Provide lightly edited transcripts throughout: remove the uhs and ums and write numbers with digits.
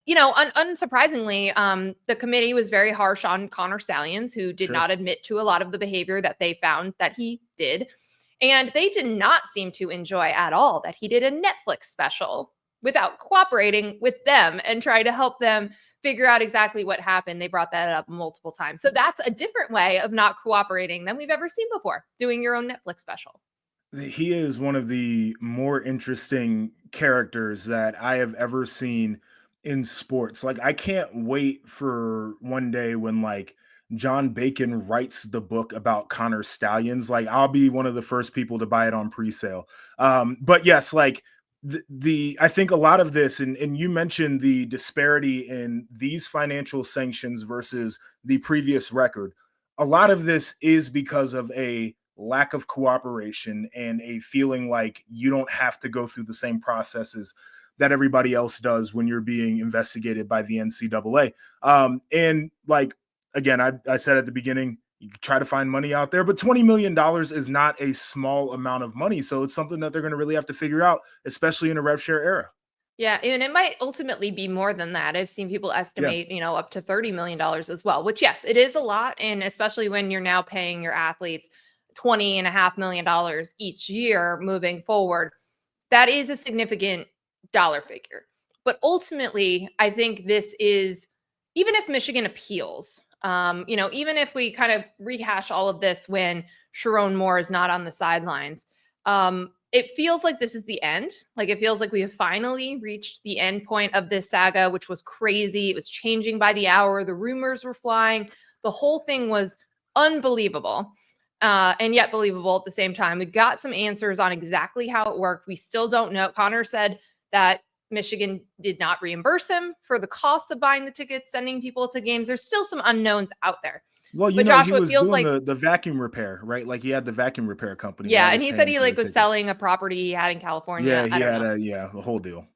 Unsurprisingly, the committee was very harsh on Connor Stalions, who did not admit to a lot of the behavior that they found that he did. And they did not seem to enjoy at all that he did a Netflix special without cooperating with them and try to help them figure out exactly what happened. They brought that up multiple times. So that's a different way of not cooperating than we've ever seen before, doing your own Netflix special. He is one of the more interesting characters that I have ever seen in sports. Like, I can't wait for one day when like John Bacon writes the book about Connor Stalions. Like, I'll be one of the first people to buy it on pre-sale. But yes, like the I think a lot of this, and you mentioned the disparity in these financial sanctions versus the previous record. A lot of this is because of a lack of cooperation and a feeling like you don't have to go through the same processes that everybody else does when you're being investigated by the NCAA. And like, again, I said at the beginning, you try to find money out there, but $20 million is not a small amount of money. So it's something that they're going to really have to figure out, especially in a rev share era. Yeah, and it might ultimately be more than that. I've seen people estimate, up to $30 million as well, which yes, it is a lot. And especially when you're now paying your athletes $20.5 million each year moving forward, that is a significant dollar figure. But ultimately, I think this is, even if Michigan appeals, even if we kind of rehash all of this when Sharon Moore is not on the sidelines, it feels like this is the end. Like, it feels like we have finally reached the end point of this saga, which was crazy. It was changing by the hour. The rumors were flying. The whole thing was unbelievable. And yet believable at the same time. We got some answers on exactly how it worked. We still don't know. Connor said that Michigan did not reimburse him for the cost of buying the tickets, sending people to games. There's still some unknowns out there. Well, But he Joshua, it was feels doing like the vacuum repair, right? Like, he had the vacuum repair company that yeah, and was he said paying he for the was ticket. selling a property he had in California. Yeah, I he don't had know. the whole deal.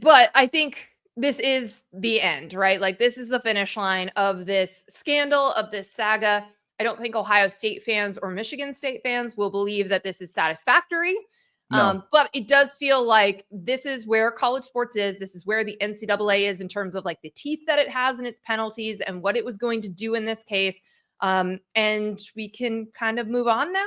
But I think this is the end, right? Like, this is the finish line of this scandal, of this saga. I don't think Ohio State fans or Michigan State fans will believe that this is satisfactory. No. But it does feel like this is where college sports is. This is where the NCAA is in terms of like the teeth that it has in its penalties and what it was going to do in this case. And we can kind of move on now.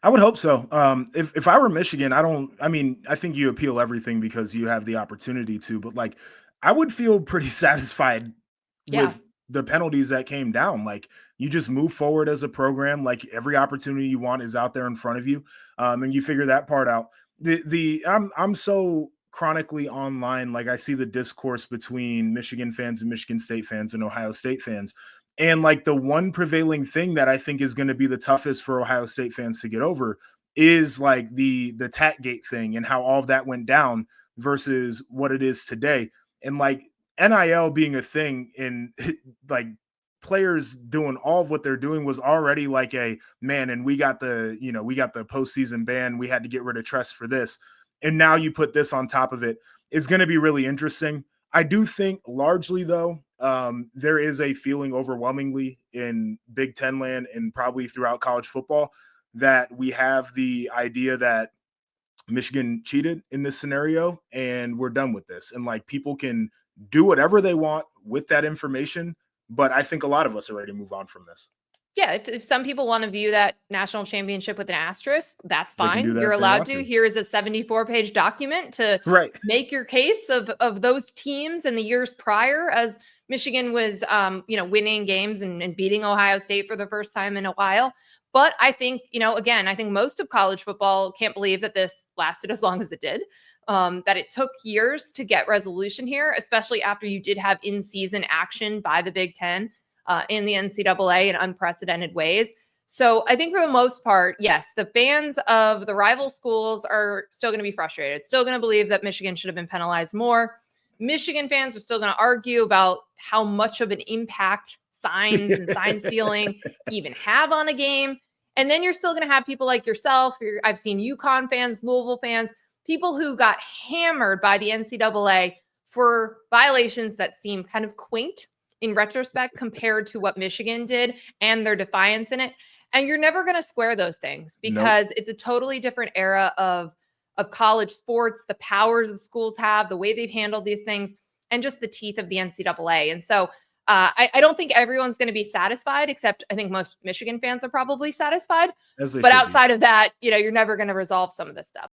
I would hope so. If I were Michigan, I think you appeal everything because you have the opportunity to, but like, I would feel pretty satisfied Yeah. with the penalties that came down. Like, you just move forward as a program. Like, every opportunity you want is out there in front of you. And you figure that part out. I'm so chronically online. Like, I see the discourse between Michigan fans and Michigan State fans and Ohio State fans. And like, the one prevailing thing that I think is going to be the toughest for Ohio State fans to get over is like the Tatgate thing and how all of that went down versus what it is today. And like, NIL being a thing in like players doing all of what they're doing was already like a man. And we got the postseason ban. We had to get rid of Tress for this. And now you put this on top of it. It's going to be really interesting. I do think largely though, there is a feeling overwhelmingly in Big Ten land and probably throughout college football that we have the idea that Michigan cheated in this scenario and we're done with this. And like, people can do whatever they want with that information. But I think a lot of us are ready to move on from this. Yeah, if some people want to view that national championship with an asterisk, that's They can do fine. that You're if they allowed want to. to. Here is a 74-page document to Right. make your case of those teams in the years prior, as Michigan was, winning games and beating Ohio State for the first time in a while. But I think, again, I think most of college football can't believe that this lasted as long as it did. That it took years to get resolution here, especially after you did have in-season action by the Big Ten in the NCAA in unprecedented ways. So I think for the most part, yes, the fans of the rival schools are still going to be frustrated, still going to believe that Michigan should have been penalized more. Michigan fans are still going to argue about how much of an impact signs and sign stealing even have on a game. And then you're still going to have people like yourself. I've seen UConn fans, Louisville fans, people who got hammered by the NCAA for violations that seem kind of quaint in retrospect compared to what Michigan did and their defiance in it. And you're never going to square those things because It's a totally different era of of college sports, the powers the schools have, the way they've handled these things, and just the teeth of the NCAA. And so I don't think everyone's going to be satisfied, except I think most Michigan fans are probably satisfied. As they But should be. outside of that, you're never going to resolve some of this stuff.